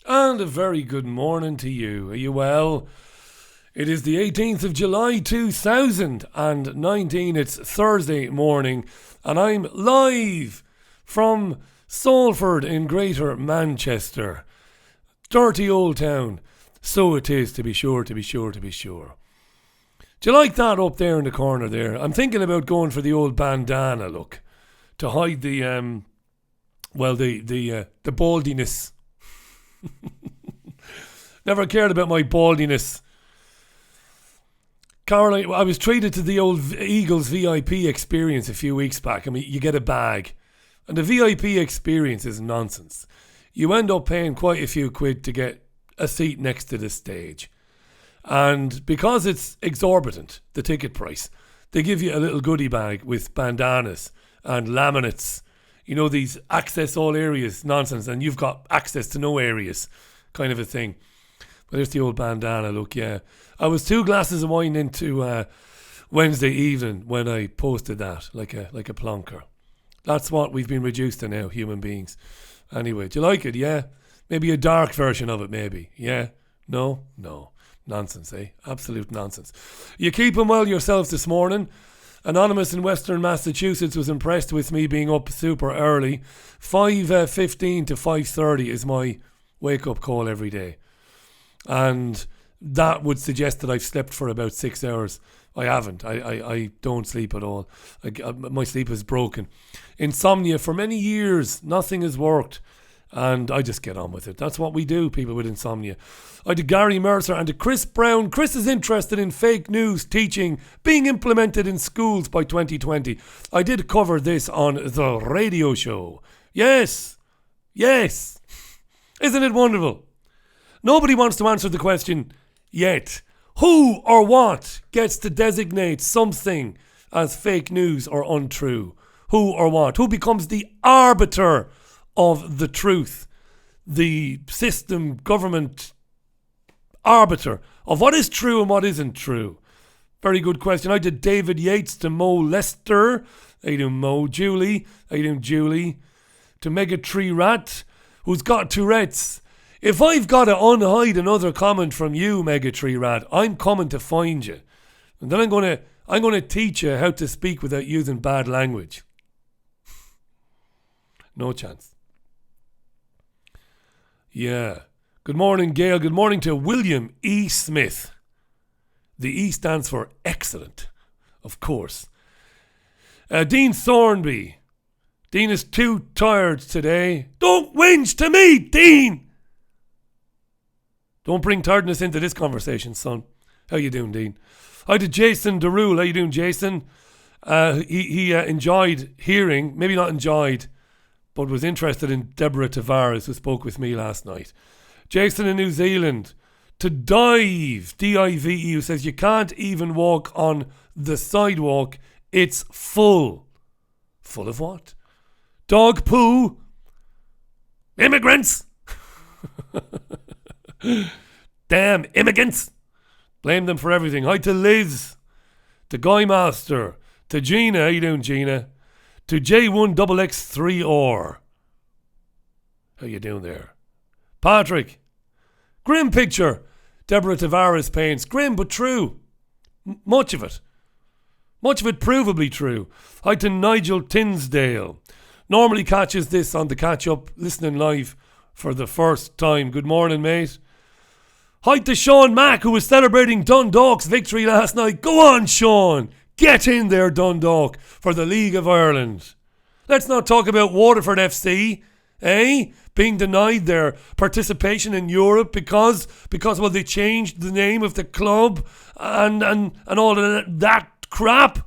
And a very good morning to you. Are you well? It is the 18th of July 2019. It's Thursday morning, and I'm live from Salford in Greater Manchester. Dirty old town. So it is, to be sure. Do you like that up there in the corner there? I'm thinking about going for the old bandana look to hide the baldiness. Never cared about my baldiness. Caroline, I was treated to the old Eagles VIP experience a few weeks back. I mean, you get a bag. And the VIP experience is nonsense. You end up paying quite a few quid to get a seat next to the stage. And because it's exorbitant, the ticket price, they give you a little goodie bag with bandanas and laminates. You know, these access all areas nonsense, and you've got access to no areas kind of a thing. But there's the old bandana look, yeah. I was 2 glasses of wine into Wednesday evening when I posted that, like a plonker. That's what we've been reduced to now, human beings. Anyway, do you like it? Yeah? Maybe a dark version of it, maybe. Yeah? No? No. Nonsense, eh? Absolute nonsense. You keeping well yourselves this morning? Anonymous in Western Massachusetts was impressed with me being up super early. 5:15 to 5:30 is my wake-up call every day. And that would suggest that I've slept for about 6 hours. I haven't. I don't sleep at all. My sleep is broken. Insomnia for many years. Nothing has worked. And I just get on with it. That's what we do, people with insomnia. I did Gary Mercer and to Chris Brown. Chris is interested in fake news teaching being implemented in schools by 2020. I did cover this on the radio show. Yes. Isn't it wonderful? Nobody wants to answer the question yet. Who or what gets to designate something as fake news or untrue? Who or what? Who becomes the arbiter of the truth? The system, government arbiter of what is true and what isn't true. Very good question. I did David Yates to Mo Lester. How you doing, Mo? Julie. How you doing, Julie? To Mega Tree Rat, who's got Tourette's. If I've got to unhide another comment from you, Mega Tree Rat, I'm coming to find you. And then I'm going to teach you how to speak without using bad language. No chance. Yeah. Good morning, Gail. Good morning to William E. Smith. The E stands for excellent, of course. Dean Thornby. Dean is too tired today. Don't whinge to me, Dean! Don't bring tiredness into this conversation, son. How you doing, Dean? Hi to Jason Derule. How you doing, Jason? He enjoyed hearing, maybe not enjoyed, but was interested in Deborah Tavares, who spoke with me last night. Jason in New Zealand. To Dive, D-I-V-E, who says, you can't even walk on the sidewalk. It's full. Full of what? Dog poo. Immigrants. Damn immigrants. Blame them for everything. Hi to Liz. To Guy Master. To Gina. How you doing, Gina? To J1XX3R. How you doing there? Patrick. Grim picture. Deborah Tavares paints. Grim but true. Much of it provably true. Hi to Nigel Tinsdale. Normally catches this on the catch up, listening live for the first time. Good morning, mate. Hi to Sean Mack, who was celebrating Dundalk's victory last night. Go on, Sean. Get in there, Dundalk, for the League of Ireland. Let's not talk about Waterford FC, eh? Being denied their participation in Europe because well, they changed the name of the club and all of that crap.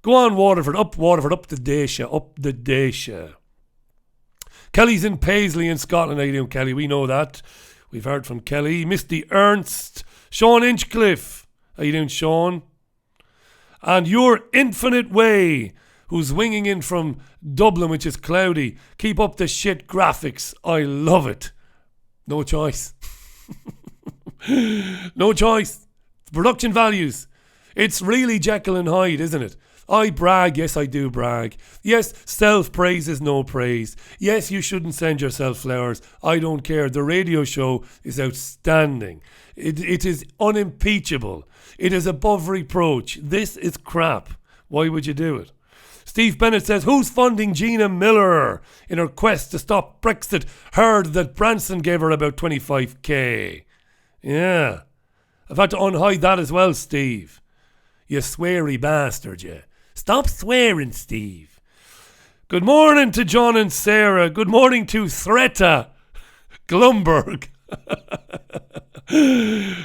Go on, Waterford, up the Dacia. Kelly's in Paisley in Scotland. How you doing, Kelly? We know that. We've heard from Kelly. Misty Ernst. Sean Inchcliffe. How you doing, Sean? And Your Infinite Way, who's winging in from Dublin, which is cloudy. Keep up the shit graphics. I love it. No choice. No choice. Production values. It's really Jekyll and Hyde, isn't it? I brag, yes I do brag. Yes, self-praise is no praise. Yes, you shouldn't send yourself flowers. I don't care. The radio show is outstanding. It is unimpeachable. It is above reproach. This is crap. Why would you do it? Steve Bennett says, who's funding Gina Miller in her quest to stop Brexit? Heard that Branson gave her about 25k. Yeah. I've had to unhide that as well, Steve. You sweary bastard, you. Stop swearing, Steve. Good morning to John and Sarah. Good morning to Threta Glumberg.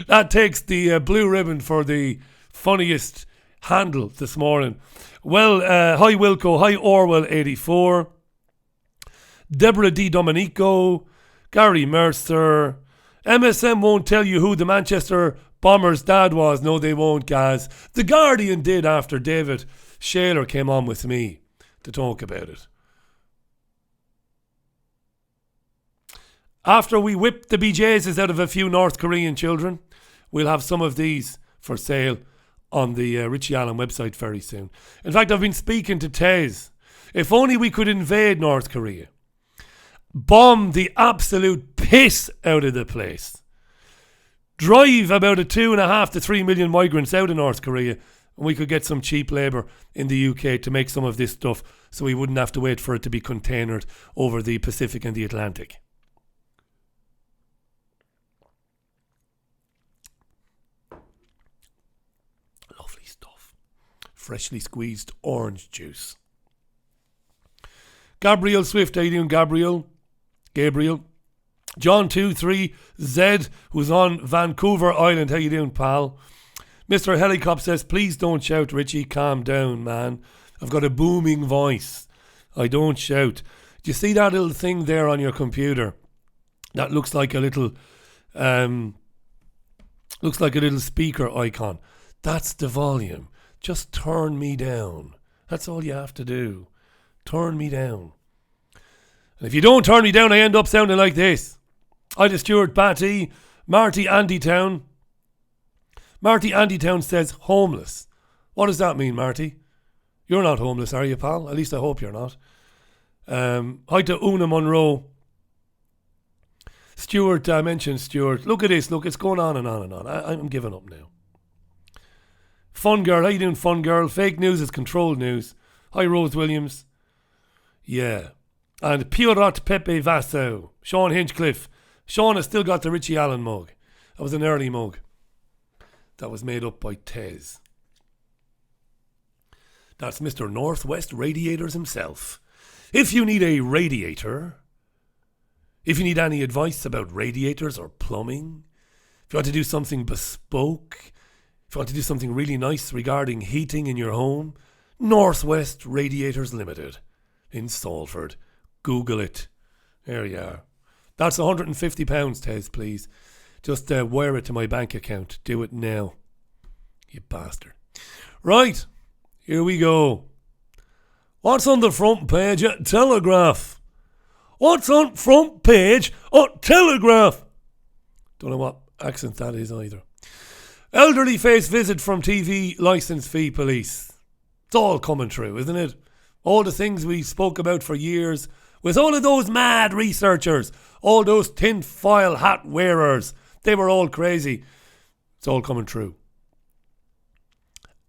That takes the blue ribbon for the funniest handle this morning. Well, hi Wilco, hi Orwell84, Deborah D. Domenico, Gary Mercer. MSM won't tell you who the Manchester Bombers' dad was. No, they won't, Gaz. The Guardian did after David Shaler came on with me to talk about it. After we whip the BJs out of a few North Korean children, we'll have some of these for sale on the Richie Allen website very soon. In fact, I've been speaking to Tez. If only we could invade North Korea, bomb the absolute piss out of the place, drive about 2.5 to 3 million migrants out of North Korea, and we could get some cheap labour in the UK to make some of this stuff so we wouldn't have to wait for it to be containered over the Pacific and the Atlantic. Lovely stuff. Freshly squeezed orange juice. Gabriel Swift, how you doing, Gabriel? John 23Z, who's on Vancouver Island. How you doing, pal? Mr. Helicop says, please don't shout, Richie. Calm down, man. I've got a booming voice. I don't shout. Do you see that little thing there on your computer? That looks like a little speaker icon. That's the volume. Just turn me down. That's all you have to do. Turn me down. And if you don't turn me down, I end up sounding like this. Ida Stewart Batty, Marty Andytown. Marty Andytown says homeless. What does that mean, Marty? You're not homeless, are you, pal? At least I hope you're not. Hi to Una Monroe. Stuart, I mentioned Stuart. Look at this. Look, it's going on and on and on. I'm giving up now. Fun girl, how you doing, fun girl? Fake news is controlled news. Hi, Rose Williams. Yeah. And Piorot Pepe Vasso. Sean Hinchcliffe. Sean has still got the Richie Allen mug. That was an early mug. That was made up by Tez. That's Mr. Northwest Radiators himself. If you need a radiator, if you need any advice about radiators or plumbing, if you want to do something bespoke, if you want to do something really nice regarding heating in your home, Northwest Radiators Limited in Salford. Google it. There you are. That's £150, Tez, please. Just wire it to my bank account. Do it now. You bastard. Right. Here we go. What's on the front page at Telegraph? What's on front page at Telegraph? Don't know what accent that is either. Elderly face visit from TV licence fee police. It's all coming true, isn't it? All the things we spoke about for years with all of those mad researchers, all those tin-foil hat wearers. They were all crazy. It's all coming true.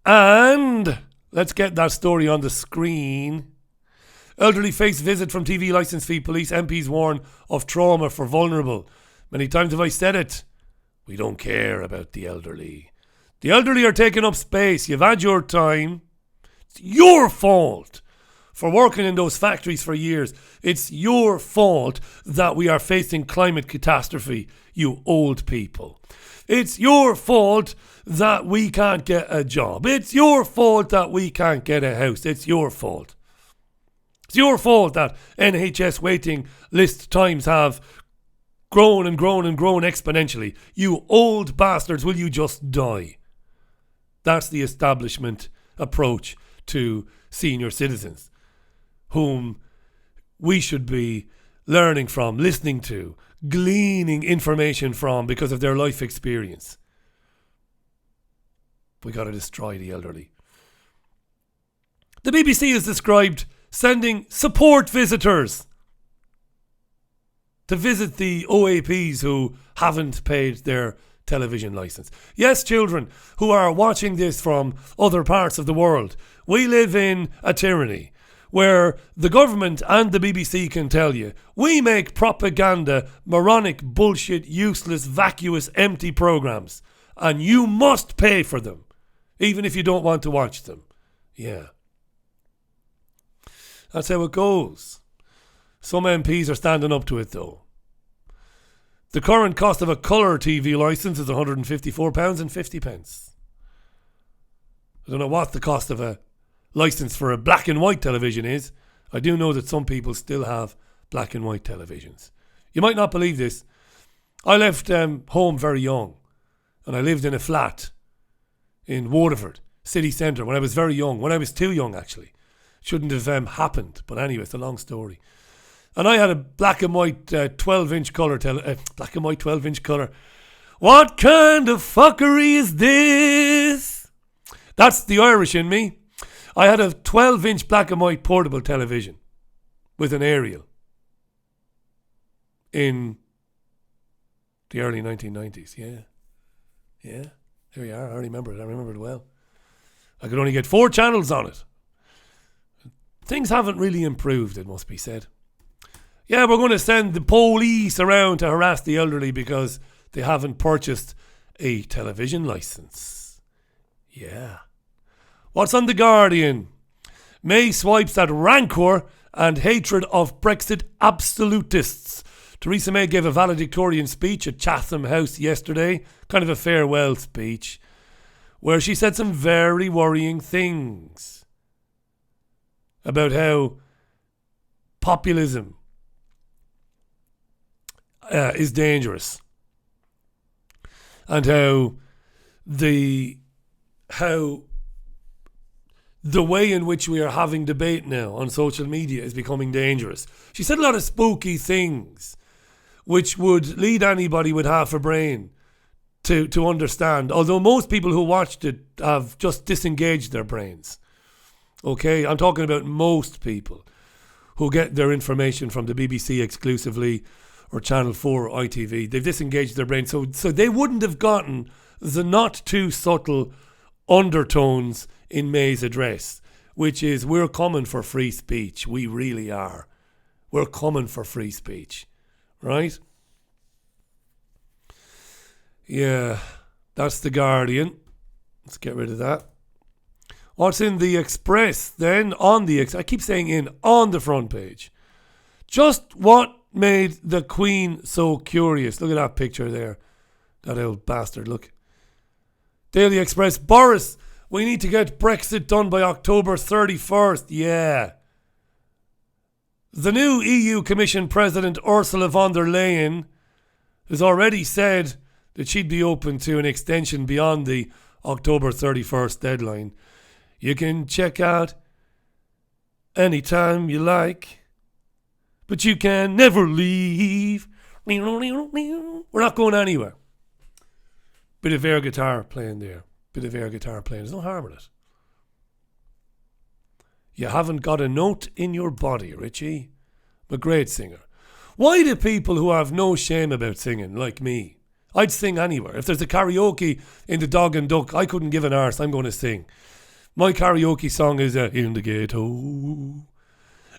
And let's get that story on the screen. Elderly face visit from TV licence fee police. MPs warn of trauma for vulnerable. Many times have I said it. We don't care about the elderly. The elderly are taking up space. You've had your time. It's your fault for working in those factories for years. It's your fault that we are facing climate catastrophe, you old people. It's your fault that we can't get a job. It's your fault that we can't get a house. It's your fault. It's your fault that NHS waiting list times have grown and grown and grown exponentially. You old bastards, will you just die? That's the establishment approach to senior citizens, whom we should be learning from, listening to, gleaning information from because of their life experience. We got to destroy the elderly. The BBC has described sending support visitors to visit the OAPs who haven't paid their television licence. Yes, children who are watching this from other parts of the world, we live in a tyranny where the government and the BBC can tell you, we make propaganda, moronic, bullshit, useless, vacuous, empty programmes, and you must pay for them, even if you don't want to watch them. Yeah. That's how it goes. Some MPs are standing up to it though. The current cost of a colour TV licence is £154.50. I don't know what the cost of a licence for a black and white television is. I do know that some people still have black and white televisions. You might not believe this. I left home very young, and I lived in a flat in Waterford city centre when I was very young, when I was too young actually. Shouldn't have happened, but anyway, it's a long story. And I had a black and white 12-inch colour black and white 12-inch colour. What kind of fuckery is this? That's the Irish in me. I had a 12-inch black and white portable television with an aerial in the early 1990s. Yeah. There you are. I remember it. I remember it well. I could only get 4 channels on it. Things haven't really improved, it must be said. Yeah, we're going to send the police around to harass the elderly because they haven't purchased a television licence. Yeah. What's on The Guardian? May swipes at rancour and hatred of Brexit absolutists. Theresa May gave a valedictorian speech at Chatham House yesterday, kind of a farewell speech, where she said some very worrying things about how populism is dangerous, and how the way in which we are having debate now on social media is becoming dangerous. She said a lot of spooky things which would lead anybody with half a brain to understand, although most people who watched it have just disengaged their brains. Okay, I'm talking about most people who get their information from the BBC exclusively, or Channel 4 or ITV. They've disengaged their brain, so they wouldn't have gotten the not too subtle undertones in May's address, which is, we're coming for free speech. We really are. We're coming for free speech, right? Yeah, that's The Guardian. Let's get rid of that. What's in the Express then? I keep saying on the front page. Just what made the Queen so curious? Look at that picture there. That old bastard, look. Daily Express. Boris, we need to get Brexit done by October 31st. Yeah. The new EU Commission President Ursula von der Leyen has already said that she'd be open to an extension beyond the October 31st deadline. You can check out anytime you like, but you can never leave. We're not going anywhere. Bit of air guitar playing there. There's no harm in it. You haven't got a note in your body, Richie. I'm a great singer. Why do people who have no shame about singing, like me? I'd sing anywhere. If there's a karaoke in the Dog and Duck, I couldn't give an arse. I'm going to sing. My karaoke song is In the Ghetto,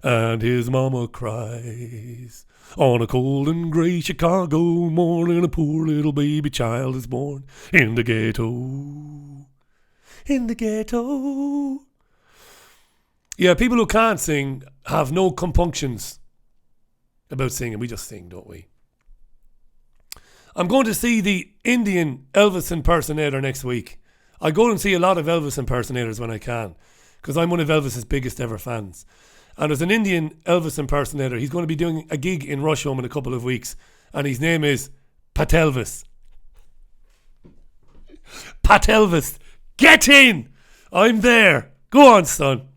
and his mama cries. On a cold and grey Chicago morning, a poor little baby child is born. In the ghetto. In the ghetto. Yeah, people who can't sing have no compunctions about singing. We just sing, don't we? I'm going to see the Indian Elvis impersonator next week. I go and see a lot of Elvis impersonators when I can, because I'm one of Elvis's biggest ever fans. And there's an Indian Elvis impersonator. He's going to be doing a gig in Rusholme in a couple of weeks, and his name is Patelvis. Patelvis, get in! I'm there. Go on, son.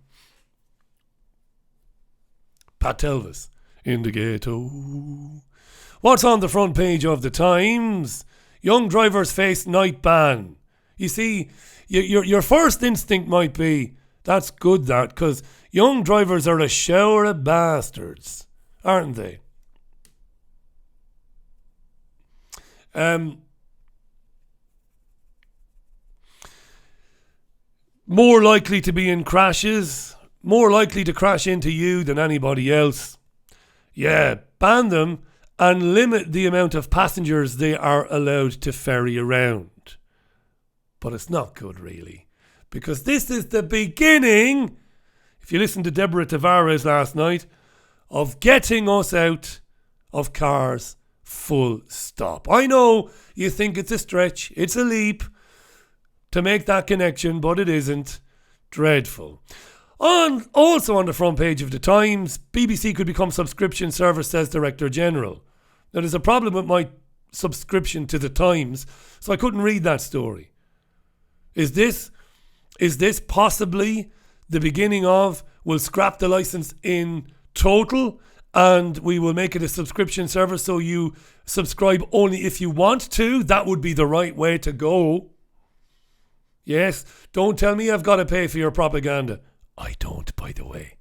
Patelvis, in the ghetto. What's on the front page of the Times? Young drivers face night ban. You see, your first instinct might be, That's good, that, because young drivers are a shower of bastards, aren't they? More likely to be in crashes, more likely to crash into you than anybody else. Yeah, ban them and limit the amount of passengers they are allowed to ferry around. But it's not good, really, because this is the beginning, if you listen to Deborah Tavares last night, of getting us out of cars, full stop. I know you think it's a stretch, it's a leap to make that connection, but it isn't. Dreadful. Also on the front page of the Times, BBC could become subscription service, says Director General. Now, there's a problem with my subscription to the Times, so I couldn't read that story. Is this possibly the beginning of, we'll scrap the license in total and we will make it a subscription service so you subscribe only if you want to? That would be the right way to go. Yes, don't tell me I've got to pay for your propaganda. I don't, by the way.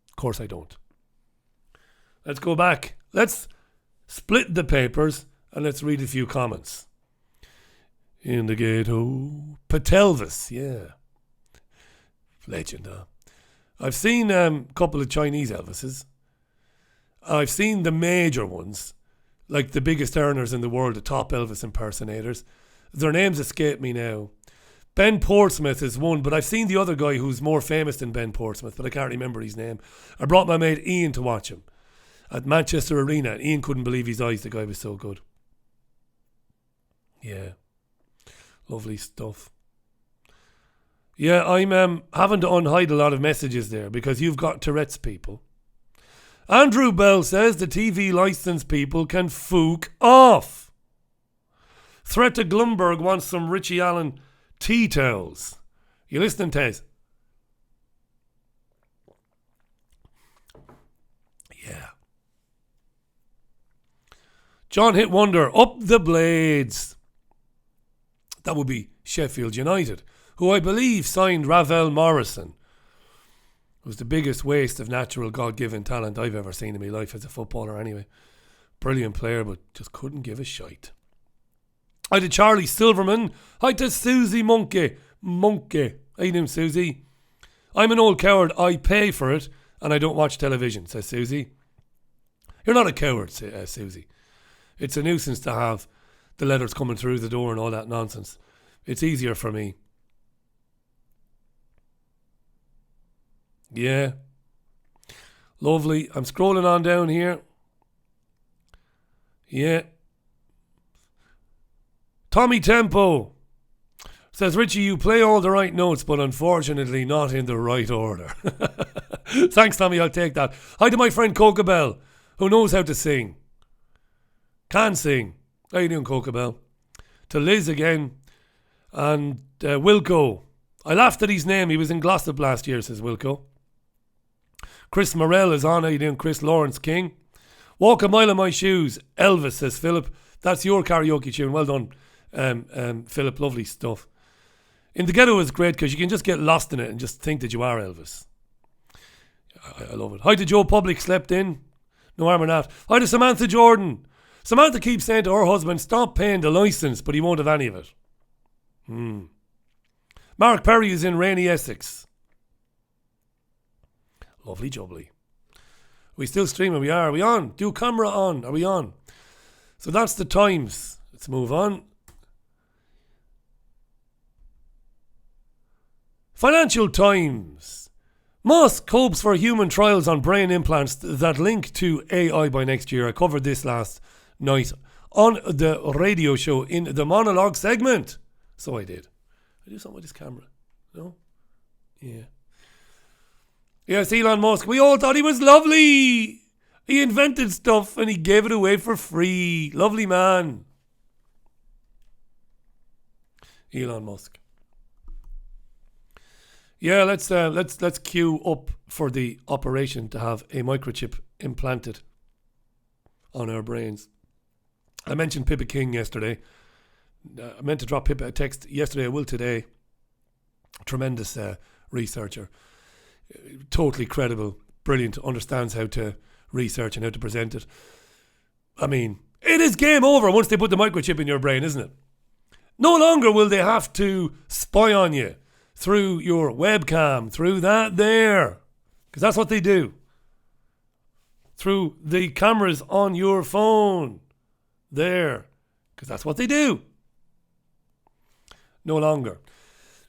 Of course I don't. Let's go back. Let's split the papers and let's read a few comments. In the ghetto. Patelvis, yeah. Legend, huh? I've seen a couple of Chinese Elvises. I've seen the major ones, like the biggest earners in the world, the top Elvis impersonators. Their names escape me now. Ben Portsmouth is one, but I've seen the other guy who's more famous than Ben Portsmouth, but I can't remember his name. I brought my mate Ian to watch him at Manchester Arena. Ian couldn't believe his eyes. The guy was so good. Yeah. Lovely stuff. Yeah, I'm having to unhide a lot of messages there because you've got Tourette's, people. Andrew Bell says the TV licence people can fook off. Threat to Glumberg wants some Richie Allen tea towels. You listening, Tez? Yeah. John Hit Wonder, up the blades. That would be Sheffield United, who I believe signed Ravel Morrison. It was the biggest waste of natural God-given talent I've ever seen in my life as a footballer anyway. Brilliant player, but just couldn't give a shite. Hi to Charlie Silverman. Hi to Susie Monkey. How you doing, Susie? I'm an old coward. I pay for it and I don't watch television, says Susie. You're not a coward, Susie. It's a nuisance to have the letters coming through the door and all that nonsense. It's easier for me. Yeah. Lovely. I'm scrolling on down here. Yeah. Tommy Tempo says, Richie, you play all the right notes, but unfortunately not in the right order. Thanks, Tommy. I'll take that. Hi to my friend Cocabelle, who knows how to sing. Can sing. How you doing, Cocabelle? To Liz again. And Wilco. I laughed at his name. He was in Glossop last year, says Wilco. Chris Morell is on. How you doing, Chris? Lawrence King. Walk a mile in my shoes. Elvis, says Philip. That's your karaoke tune. Well done, Philip. Lovely stuff. In the Ghetto is great because you can just get lost in it and just think that you are Elvis. I love it. Hi to Joe Public, slept in. No harm in that. Hi to Samantha Jordan. Samantha keeps saying to her husband, stop paying the licence, but he won't have any of it. Mark Perry is in rainy Essex. Lovely jubbly. We still streaming? We are. Are we on? Do camera on. Are we on? So that's the Times. Let's move on. Financial Times. Musk hopes for human trials on brain implants that link to AI by next year. I covered this last night on the radio show in the monologue segment. So I did. I do something with this camera. No? Yeah. Yes, Elon Musk. We all thought he was lovely. He invented stuff and he gave it away for free. Lovely man. Elon Musk. Yeah, let's queue up for the operation to have a microchip implanted on our brains. I mentioned Pippa King yesterday. I meant to drop Pippa a text yesterday. I will today. Tremendous researcher. Totally credible. Brilliant. Understands how to research and how to present it. I mean, it is game over once they put the microchip in your brain, isn't it? No longer will they have to spy on you through your webcam, through that there. Because that's what they do. Through the cameras on your phone. There. Because that's what they do. No longer.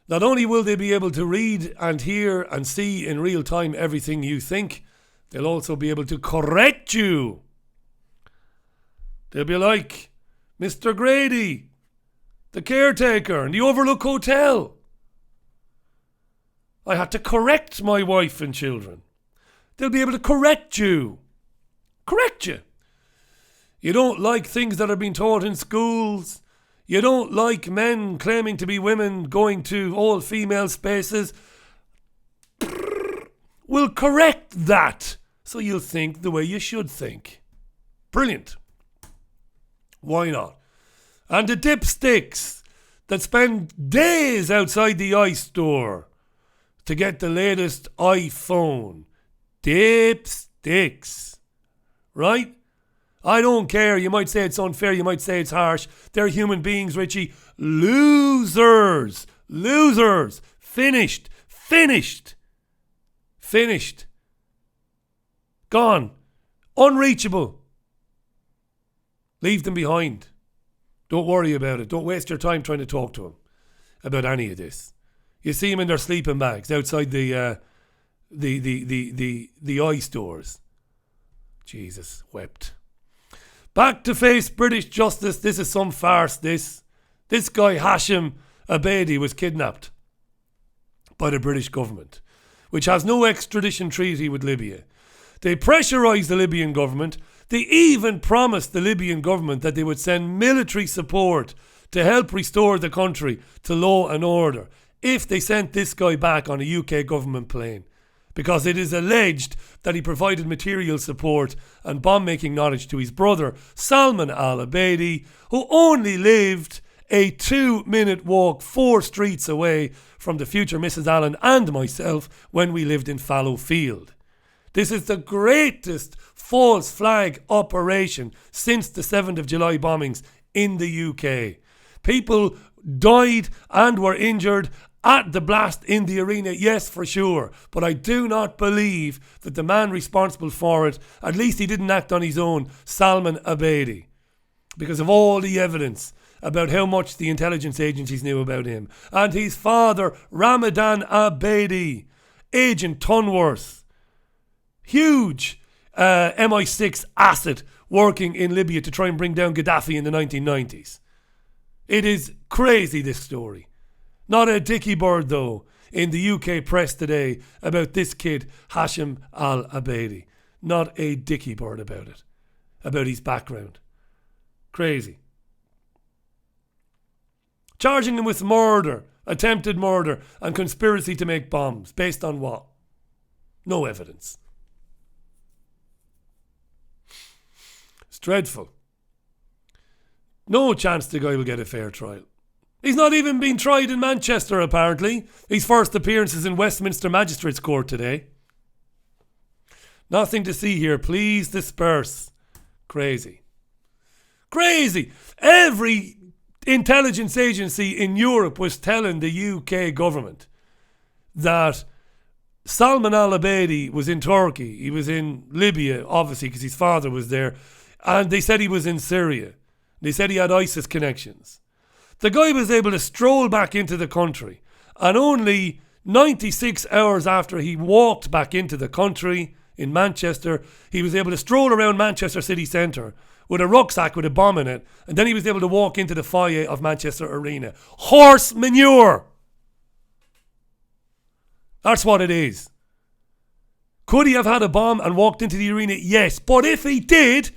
Not only will they be able to read and hear and see in real time everything you think, they'll also be able to correct you. They'll be like Mr. Grady, the caretaker in the Overlook Hotel. I had to correct my wife and children. They'll be able to correct you. Correct you. You don't like things that are being taught in schools. You don't like men claiming to be women going to all-female spaces. We'll correct that so you'll think the way you should think. Brilliant. Why not? And the dipsticks that spend days outside the iStore to get the latest iPhone. Dipsticks. Right? I don't care. You might say it's unfair. You might say it's harsh. They're human beings, Richie. Losers. Losers. Finished. Finished. Finished. Gone. Unreachable. Leave them behind. Don't worry about it. Don't waste your time trying to talk to them about any of this. You see them in their sleeping bags outside the iStores. Jesus wept. Back to face British justice. This is some farce, this. This guy, Hashim Abedi, was kidnapped by the British government, which has no extradition treaty with Libya. They pressurised the Libyan government. They even promised the Libyan government that they would send military support to help restore the country to law and order if they sent this guy back on a UK government plane. Because it is alleged that he provided material support and bomb-making knowledge to his brother, Salman al-Abedi, who only lived a 2-minute walk 4 streets away from the future Mrs. Allen and myself when we lived in Fallowfield. This is the greatest false flag operation since the 7th of July bombings in the UK. People died and were injured at the blast in the arena, yes, for sure. But I do not believe that the man responsible for it, at least he didn't act on his own, Salman Abedi, because of all the evidence about how much the intelligence agencies knew about him. And his father, Ramadan Abedi, Agent Tunworth, huge MI6 asset working in Libya to try and bring down Gaddafi in the 1990s. It is crazy, this story. Not a dicky bird, though, in the UK press today about this kid, Hashim al-Abedi. Not a dicky bird about it, about his background. Crazy. Charging him with murder, attempted murder, and conspiracy to make bombs. Based on what? No evidence. It's dreadful. No chance the guy will get a fair trial. He's not even been tried in Manchester, apparently. His first appearance is in Westminster Magistrates Court today. Nothing to see here. Please disperse. Crazy. Crazy. Every intelligence agency in Europe was telling the UK government that Salman al-Abedi was in Turkey. He was in Libya, obviously, because his father was there. And they said he was in Syria. They said he had ISIS connections. The guy was able to stroll back into the country, and only 96 hours after he walked back into the country in Manchester, he was able to stroll around Manchester city centre with a rucksack with a bomb in it, and then he was able to walk into the foyer of Manchester Arena. Horse manure! That's what it is. Could he have had a bomb and walked into the arena? Yes, but if he did,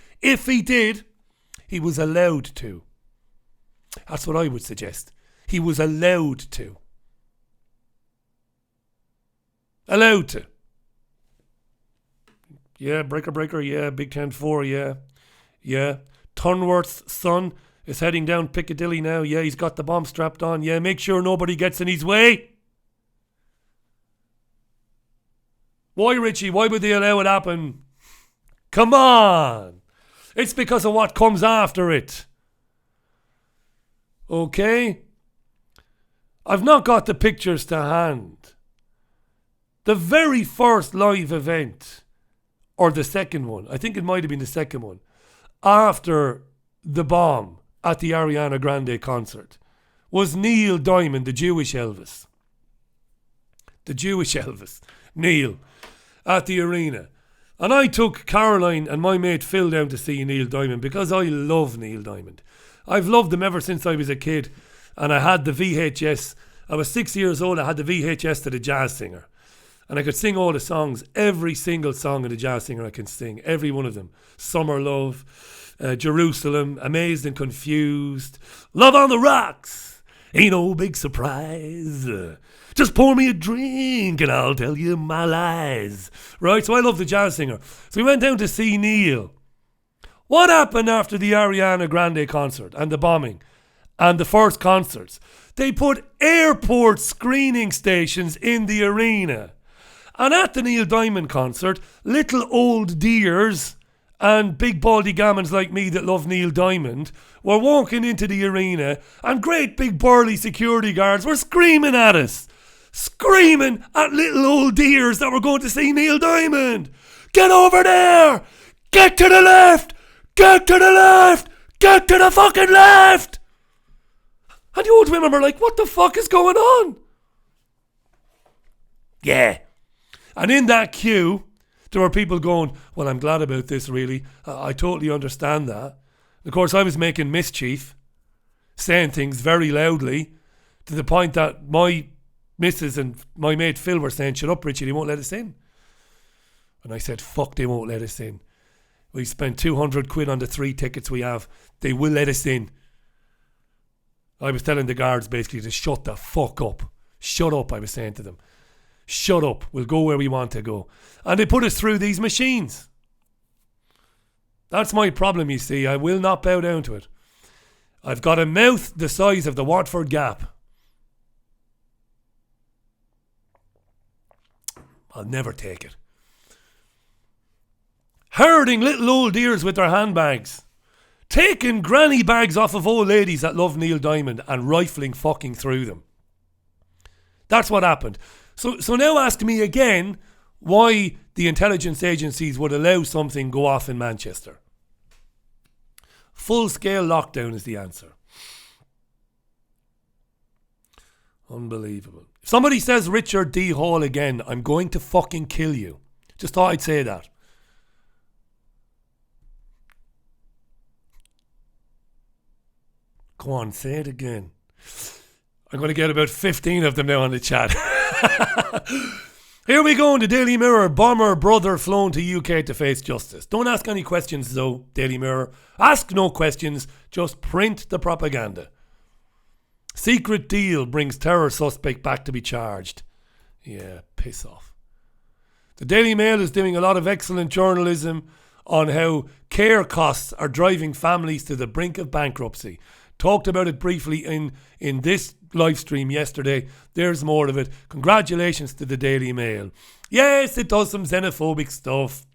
he was allowed to. That's what I would suggest. He was allowed to. Allowed to. Yeah, breaker, yeah, Big Ten 4, yeah. Yeah. Tunworth's son is heading down Piccadilly now. Yeah, he's got the bomb strapped on. Yeah, make sure nobody gets in his way. Why, Richie? Why would they allow it happen? Come on. It's because of what comes after it. Okay? I've not got the pictures to hand. The very first live event, or the second one, I think it might have been the second one, after the bomb at the Ariana Grande concert, was Neil Diamond, the Jewish Elvis. The Jewish Elvis. Neil. At the arena. And I took Caroline and my mate Phil down to see Neil Diamond because I love Neil Diamond. I've loved him ever since I was a kid, and I had the VHS. I was 6 years old, I had the VHS to the Jazz Singer. And I could sing all the songs, every single song of the Jazz Singer I can sing, every one of them. Summer Love, Jerusalem, Amazed and Confused, Love on the Rocks, Ain't No Big Surprise, Just Pour Me a Drink and I'll Tell You My Lies. Right, so I love the Jazz Singer. So we went down to see Neil. What happened after the Ariana Grande concert and the bombing and the first concerts? They put airport screening stations in the arena. And at the Neil Diamond concert, little old dears and big baldy gammons like me that love Neil Diamond were walking into the arena, and great big burly security guards were screaming at us. Screaming at little old dears that were going to see Neil Diamond. Get over there! Get to the left! Get to the left! Get to the fucking left! And the old women were like, what the fuck is going on? Yeah. And in that queue, there were people going, well, I'm glad about this, really. I totally understand that. Of course, I was making mischief, saying things very loudly, to the point that my missus and my mate Phil were saying, shut up, Richie, they won't let us in. And I said, fuck, they won't let us in. We spent 200 quid on the 3 tickets we have. They will let us in. I was telling the guards basically to shut the fuck up. Shut up, I was saying to them. Shut up, we'll go where we want to go. And they put us through these machines. That's my problem, you see. I will not bow down to it. I've got a mouth the size of the Watford Gap. I'll never take it. Herding little old dears with their handbags. Taking granny bags off of old ladies that love Neil Diamond and rifling fucking through them. That's what happened. So now ask me again why the intelligence agencies would allow something go off in Manchester. Full-scale lockdown is the answer. Unbelievable. If somebody says Richard D. Hall again, I'm going to fucking kill you. Just thought I'd say that. Go on, say it again. I'm going to get about 15 of them now on the chat. Here we go in the Daily Mirror. Bomber brother flown to UK to face justice. Don't ask any questions though, Daily Mirror. Ask no questions, just print the propaganda. Secret deal brings terror suspect back to be charged. Yeah, piss off. The Daily Mail is doing a lot of excellent journalism on how care costs are driving families to the brink of bankruptcy. Talked about it briefly in this live stream yesterday. There's more of it. Congratulations to the Daily Mail. Yes, it does some xenophobic stuff.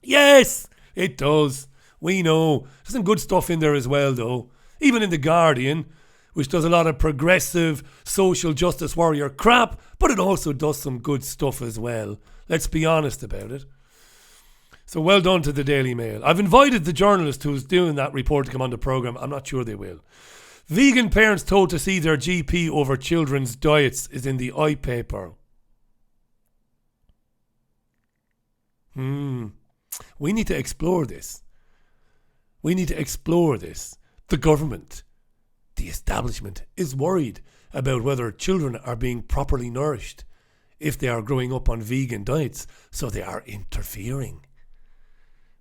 Yes, it does. We know. There's some good stuff in there as well, though. Even in The Guardian, which does a lot of progressive social justice warrior crap, but it also does some good stuff as well. Let's be honest about it. So well done to the Daily Mail. I've invited the journalist who's doing that report to come on the programme. I'm not sure they will. Vegan parents told to see their GP over children's diets is in the iPaper. We need to explore this. The government, the establishment, is worried about whether children are being properly nourished if they are growing up on vegan diets, so they are interfering.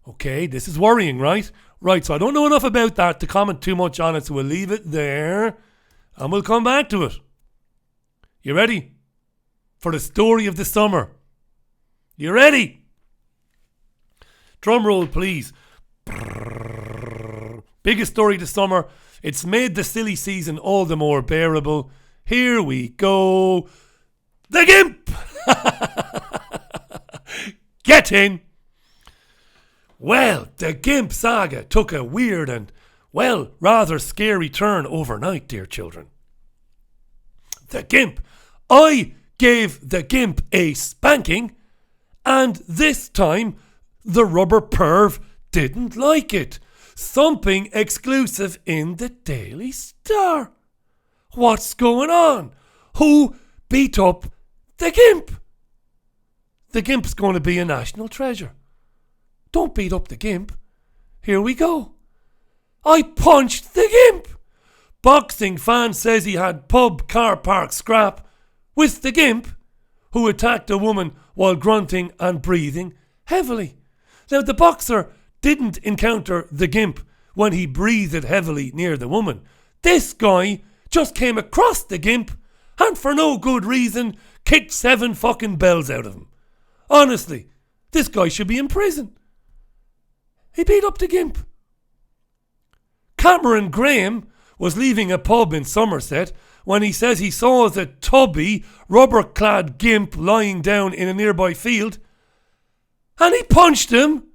Okay, this is worrying, right? Right, so I don't know enough about that to comment too much on it, so we'll leave it there and we'll come back to it. You ready for the story of the summer? You ready? Drum roll, please. Biggest story this summer. It's made the silly season all the more bearable. Here we go. The Gimp! Get in! Well, the Gimp saga took a weird and, well, rather scary turn overnight, dear children. The Gimp. I gave the Gimp a spanking, and this time the rubber perv didn't like it. Something exclusive in the Daily Star. What's going on? Who beat up the Gimp? The Gimp's going to be a national treasure. Don't beat up the Gimp. Here we go. I punched the Gimp. Boxing fan says he had pub car park scrap with the Gimp, who attacked a woman while grunting and breathing heavily. Now, the boxer didn't encounter the Gimp when he breathed heavily near the woman. This guy just came across the Gimp and for no good reason kicked 7 fucking bells out of him. Honestly, this guy should be in prison. He beat up the Gimp. Cameron Graham was leaving a pub in Somerset when he says he saw the tubby, rubber-clad Gimp lying down in a nearby field, and he punched him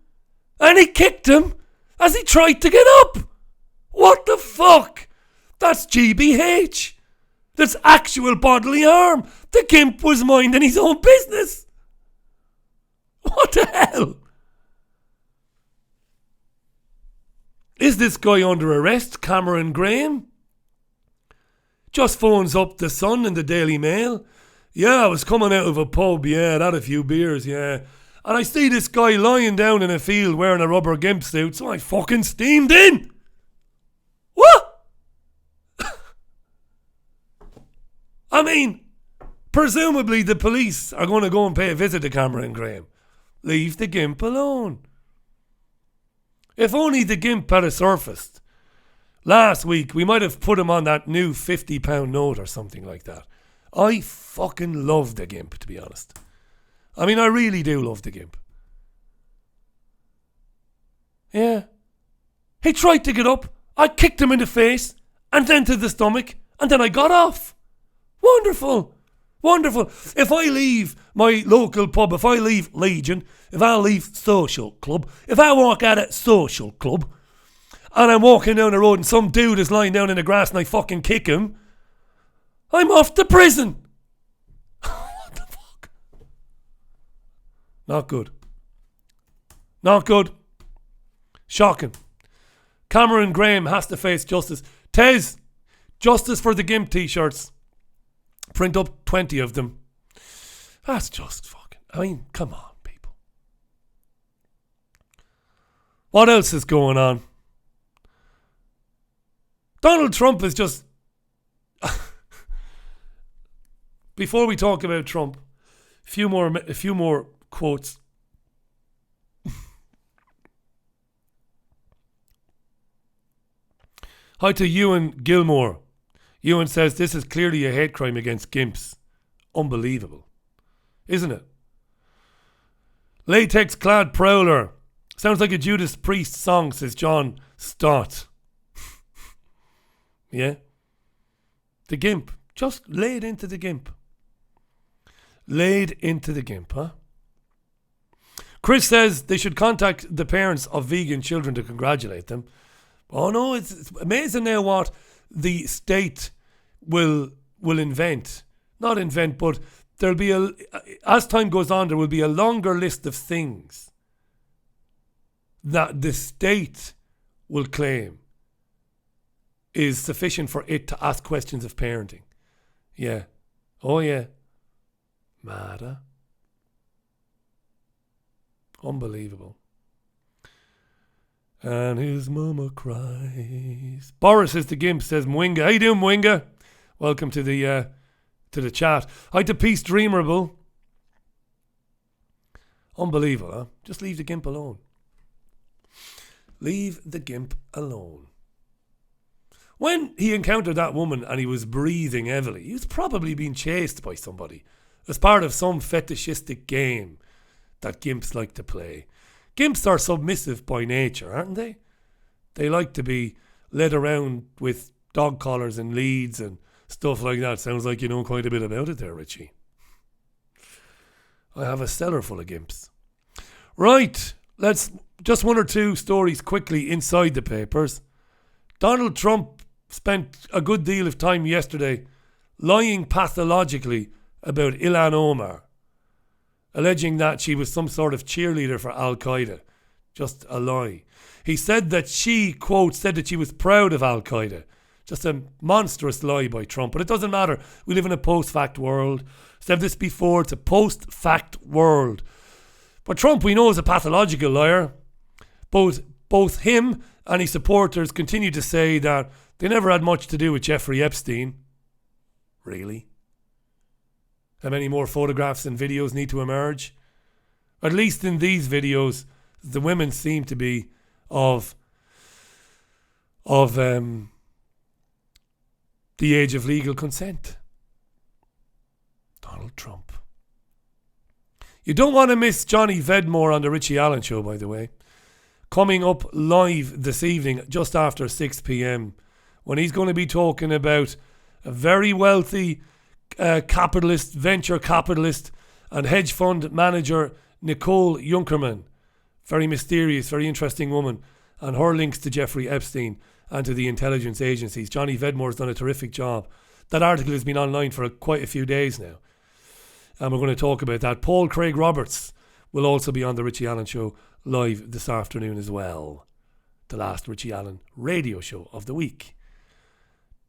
and he kicked him as he tried to get up. What the fuck? That's GBH. That's actual bodily harm. The Gimp was minding his own business. What the hell? Is this guy under arrest, Cameron Graham? Just phones up the Sun and the Daily Mail. Yeah, I was coming out of a pub, had a few beers, and I see this guy lying down in a field wearing a rubber Gimp suit, so I fucking steamed in. What? I mean, presumably the police are going to go and pay a visit to Cameron Graham. Leave the Gimp alone. If only the Gimp had surfaced last week, we might have put him on that new £50 note or something like that. I fucking love the Gimp, to be honest. I mean, I really do love the Gimp. Yeah. He tried to get up. I kicked him in the face and then to the stomach and then I got off. Wonderful. Wonderful. If I leave my local pub, if I leave Legion, if I leave Social Club, if I walk out at Social Club and I'm walking down the road and some dude is lying down in the grass and I fucking kick him, I'm off to prison. What the fuck? Not good. Not good. Shocking. Cameron Graham has to face justice. Tez, justice for the Gimp t-shirts. Print up 20 of them. That's just fucking... I mean, come on, people. What else is going on? Donald Trump is just... Before we talk about Trump, a few more quotes. Hi to Ewan Gilmore. Ewan says this is clearly a hate crime against Gimps. Unbelievable. Isn't it? Latex clad prowler. Sounds like a Judas Priest song, says John Stott. Yeah? The Gimp. Just laid into the Gimp. Laid into the Gimp, huh? Chris says they should contact the parents of vegan children to congratulate them. Oh no, it's amazing now what the state will invent. Not invent, but there'll be as time goes on, there will be a longer list of things that the state will claim is sufficient for it to ask questions of parenting. Yeah. Oh yeah. Mad, huh? Unbelievable. And his mama cries. Boris is the Gimp, says Mwinga. How you doing, Mwinga? Welcome to the chat. Hi to Peace Dreamerable. Unbelievable, huh? Just leave the Gimp alone. Leave the Gimp alone. When he encountered that woman and he was breathing heavily, he was probably being chased by somebody as part of some fetishistic game that Gimps like to play. Gimps are submissive by nature, aren't they? They like to be led around with dog collars and leads and stuff like that. Sounds like you know quite a bit about it there, Richie. I have a cellar full of Gimps. Right, let's just one or two stories quickly inside the papers. Donald Trump spent a good deal of time yesterday lying pathologically about Ilhan Omar, alleging that she was some sort of cheerleader for Al-Qaeda. Just a lie. He said that she, quote, said that she was proud of Al-Qaeda. Just a monstrous lie by Trump. But it doesn't matter. We live in a post-fact world. Said this before, it's a post-fact world. But Trump, we know, is a pathological liar. Both him and his supporters continue to say that they never had much to do with Jeffrey Epstein. Really? How many more photographs and videos need to emerge? At least in these videos, the women seem to be of the age of legal consent. Donald Trump. You don't want to miss Johnny Vedmore on the Richie Allen Show, by the way. Coming up live this evening, just after 6 p.m, when he's going to be talking about a very wealthy capitalist, venture capitalist and hedge fund manager, Nicole Junkerman. Very mysterious, very interesting woman, and her links to Jeffrey Epstein and to the intelligence agencies. Johnny Vedmore's done a terrific job. That article has been online for quite a few days now, and we're going to talk about that. Paul Craig Roberts will also be on the Richie Allen Show live this afternoon as well. The last Richie Allen radio show of the week.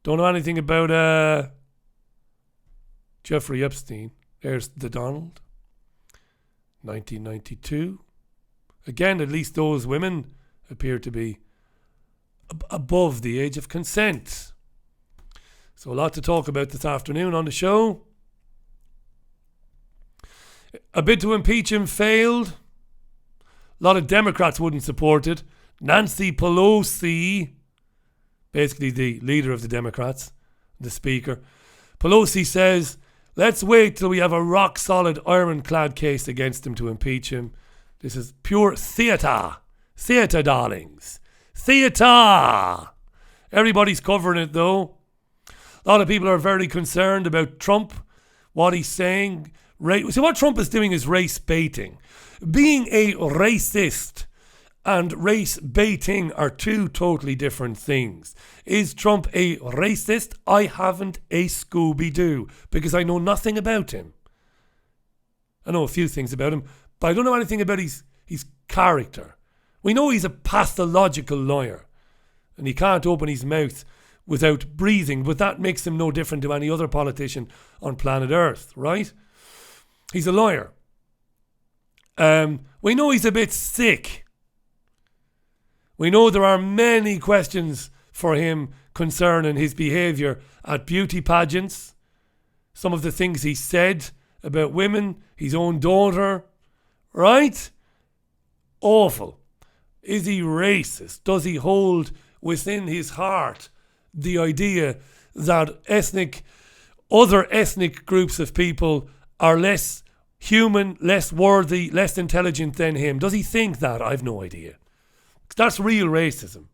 Don't know anything about Jeffrey Epstein. There's the Donald. 1992. Again, at least those women appear to be above the age of consent. So a lot to talk about this afternoon on the show. A bid to impeach him failed. A lot of Democrats wouldn't support it. Nancy Pelosi, basically the leader of the Democrats, the Speaker, Pelosi says, let's wait till we have a rock-solid, ironclad case against him to impeach him. This is pure theatre. Theatre, darlings. Theatre! Everybody's covering it, though. A lot of people are very concerned about Trump, what he's saying. See, what Trump is doing is race baiting. Being a racist and race baiting are two totally different things. Is Trump a racist? I haven't a Scooby-Doo because I know nothing about him. I know a few things about him, but I don't know anything about his character. We know he's a pathological liar and he can't open his mouth without breathing, but that makes him no different to any other politician on planet Earth, right? He's a liar. We know he's a bit sick. We know there are many questions for him concerning his behaviour at beauty pageants. Some of the things he said about women, his own daughter, right? Awful. Is he racist? Does he hold within his heart the idea that other ethnic groups of people are less human, less worthy, less intelligent than him? Does he think that? I've no idea. That's real racism.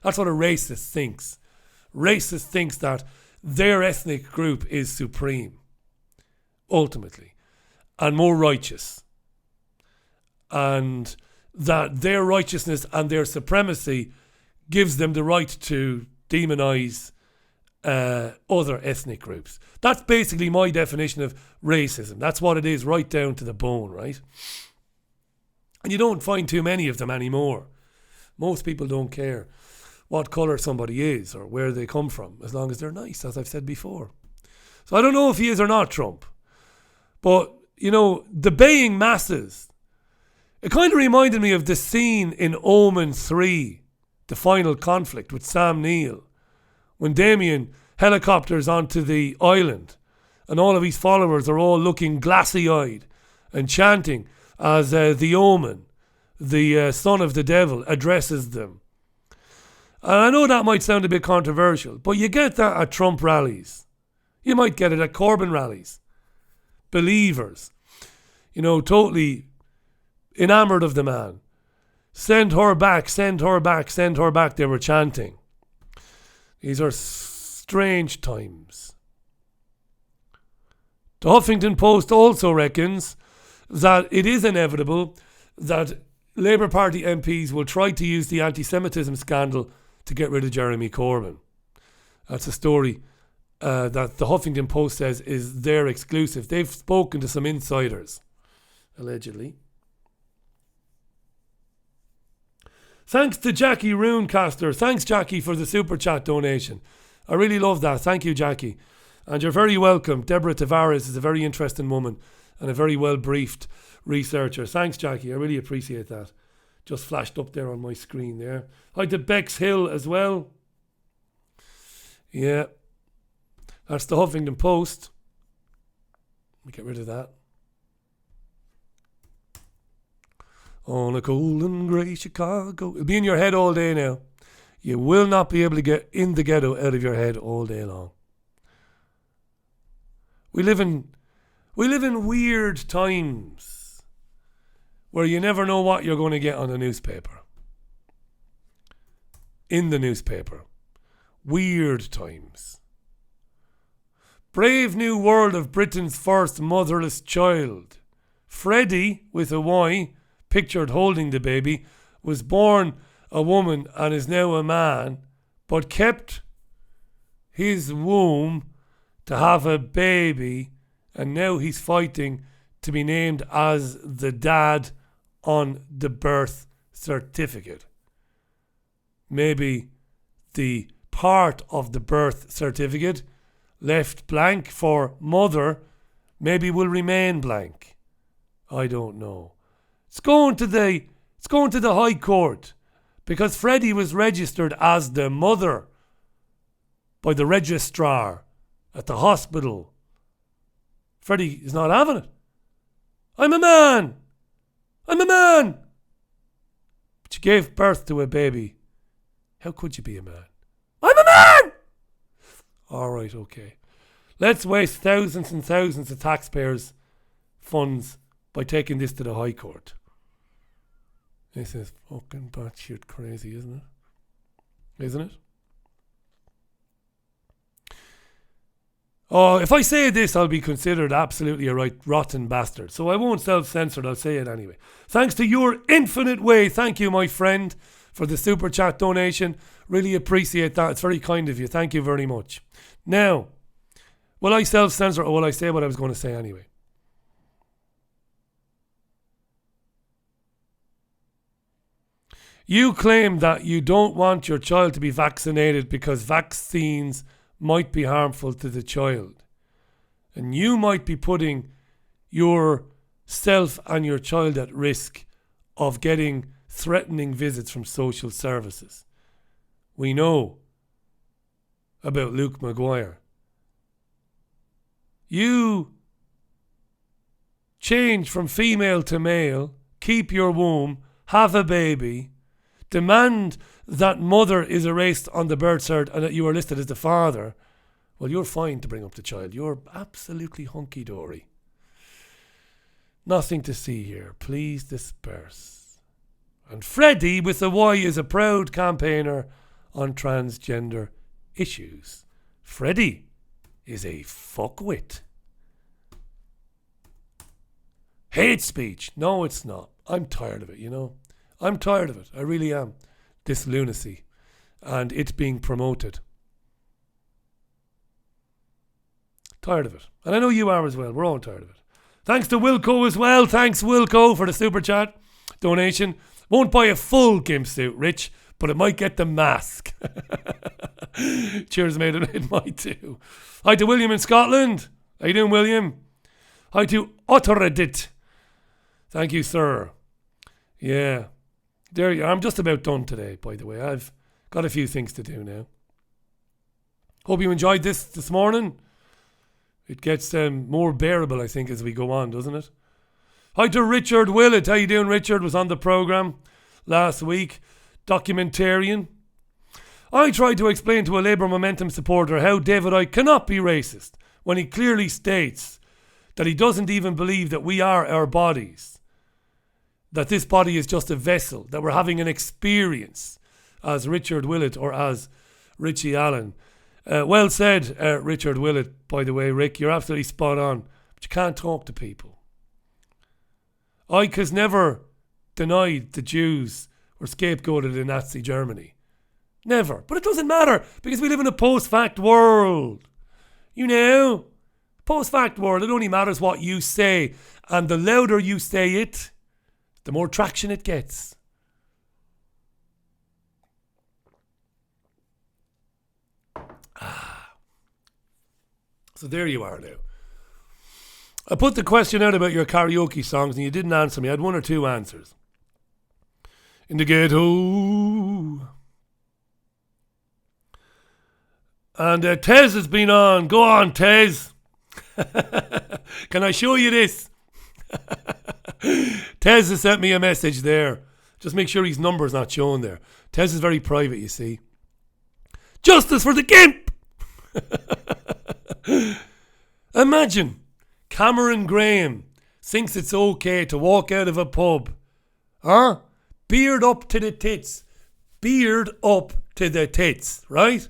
That's what a racist thinks. Racist thinks that their ethnic group is supreme, ultimately, and more righteous. And that their righteousness and their supremacy gives them the right to demonise other ethnic groups. That's basically my definition of racism. That's what it is, right down to the bone, right? And you don't find too many of them anymore. Most people don't care what colour somebody is or where they come from, as long as they're nice, as I've said before. So I don't know if he is or not Trump. But, the baying masses, it kind of reminded me of the scene in Omen 3, the final conflict with Sam Neill, when Damien helicopters onto the island and all of his followers are all looking glassy-eyed and chanting as the Omen, the son of the devil, addresses them. And I know that might sound a bit controversial, but you get that at Trump rallies. You might get it at Corbyn rallies. Believers, totally enamoured of the man. Send her back, send her back, send her back, they were chanting. These are strange times. The Huffington Post also reckons that it is inevitable that Labour Party MPs will try to use the anti-Semitism scandal to get rid of Jeremy Corbyn. That's a story that the Huffington Post says is their exclusive. They've spoken to some insiders, allegedly. Thanks to Jackie Runecaster. Thanks, Jackie, for the super chat donation. I really love that. Thank you, Jackie. And you're very welcome. Deborah Tavares is a very interesting woman and a very well briefed researcher. Thanks, Jackie. I really appreciate that. Just flashed up there on my screen there. Hi to Bex Hill as well. Yeah. That's the Huffington Post. Let me get rid of that. On a cold and grey Chicago. It'll be in your head all day now. You will not be able to get in the ghetto out of your head all day long. We live in weird times where you never know what you're going to get on the newspaper. In the newspaper. Weird times. Brave new world of Britain's first motherless child. Freddie, with a Y, pictured holding the baby, was born a woman and is now a man, but kept his womb to have a baby, and now he's fighting to be named as the dad on the birth certificate. Maybe the part of the birth certificate left blank for mother maybe will remain blank. I don't know. It's going to the High Court because Freddie was registered as the mother by the registrar at the hospital. Freddie is not having it. I'm a man. But you gave birth to a baby. How could you be a man? I'm a man! Alright, okay. Let's waste thousands and thousands of taxpayers' funds by taking this to the High Court. This is fucking batshit crazy, isn't it? Isn't it? Oh, if I say this, I'll be considered absolutely a rotten bastard. So I won't self-censor, I'll say it anyway. Thanks to your infinite way. Thank you, my friend, for the super chat donation. Really appreciate that. It's very kind of you. Thank you very much. Now, will I self-censor or will I say what I was going to say anyway? You claim that you don't want your child to be vaccinated because vaccines might be harmful to the child. And you might be putting yourself and your child at risk of getting threatening visits from social services. We know about Luke Maguire. You change from female to male, keep your womb, have a baby, demand that mother is erased on the birth cert and that you are listed as the father, well, you're fine to bring up the child. You're absolutely hunky-dory. Nothing to see here. Please disperse. And Freddie, with a Y, is a proud campaigner on transgender issues. Freddie is a fuckwit. Hate speech. No, it's not. I'm tired of it, you know. I'm tired of it. I really am. This lunacy. And it's being promoted. Tired of it. And I know you are as well. We're all tired of it. Thanks to Wilco as well. Thanks, Wilco, for the super chat donation. Won't buy a full gimp suit, Rich, but it might get the mask. Cheers, mate. It might too. Hi to William in Scotland. How you doing, William? Hi to Otteredit. Thank you, sir. Yeah. There you are. I'm just about done today, by the way. I've got a few things to do now. Hope you enjoyed this morning. It gets more bearable, I think, as we go on, doesn't it? Hi to Richard Willett. How you doing, Richard? Was on the programme last week. Documentarian. I tried to explain to a Labour Momentum supporter how David Icke cannot be racist when he clearly states that he doesn't even believe that we are our bodies. That this body is just a vessel. That we're having an experience as Richard Willett or as Richie Allen. Well said, Richard Willett, by the way, Rick. You're absolutely spot on. But you can't talk to people. Icke has never denied the Jews were scapegoated in Nazi Germany. Never. But it doesn't matter because we live in a post-fact world. You know? Post-fact world. It only matters what you say. And the louder you say it, the more traction it gets. So there you are now. I put the question out about your karaoke songs and you didn't answer me. I had one or two answers. In the ghetto. And Tez has been on. Go on, Tez. Can I show you this? Tez has sent me a message there. Just make sure his number's not shown there. Tez is very private, you see. Justice for the Gimp! Imagine Cameron Graham thinks it's okay to walk out of a pub. Huh? Beard up to the tits. Beard up to the tits, right?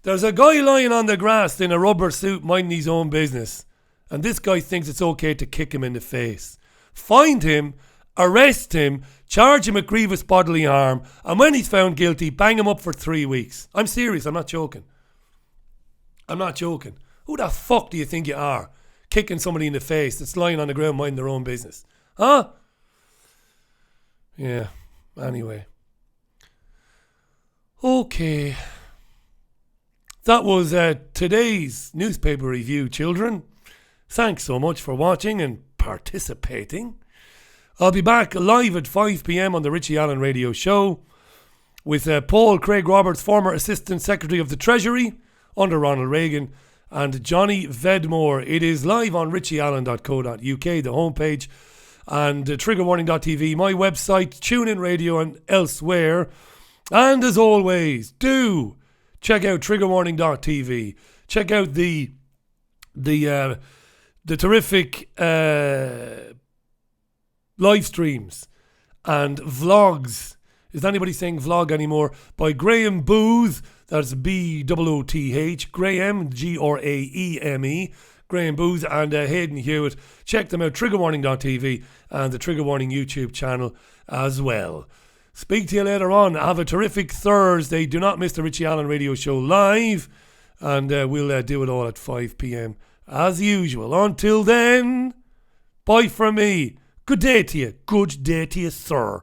There's a guy lying on the grass in a rubber suit minding his own business. And this guy thinks it's okay to kick him in the face. Find him, arrest him, charge him with grievous bodily harm, and when he's found guilty, bang him up for 3 weeks. I'm serious, I'm not joking. I'm not joking. Who the fuck do you think you are? Kicking somebody in the face that's lying on the ground minding their own business. Huh? Yeah, anyway. Okay. That was today's newspaper review, children. Thanks so much for watching and participating. I'll be back live at 5 p.m. on the Richie Allen Radio Show with Paul Craig Roberts, former Assistant Secretary of the Treasury under Ronald Reagan, and Johnny Vedmore. It is live on richieallen.co.uk, the homepage, and triggerwarning.tv, my website, TuneIn Radio and elsewhere. And as always, do check out triggerwarning.tv. Check out the terrific live streams and vlogs. Is anybody saying vlog anymore? By Graham Booth. That's B-O-O-T-H. Graham, G-R-A-E-M-E. Graham Booth and Hayden Hewitt. Check them out. Triggerwarning.tv and the Trigger Warning YouTube channel as well. Speak to you later on. Have a terrific Thursday. Do not miss the Richie Allen Radio Show live. And we'll do it all at 5 p.m. as usual. Until then, bye from me. Good day to you. Good day to you, sir.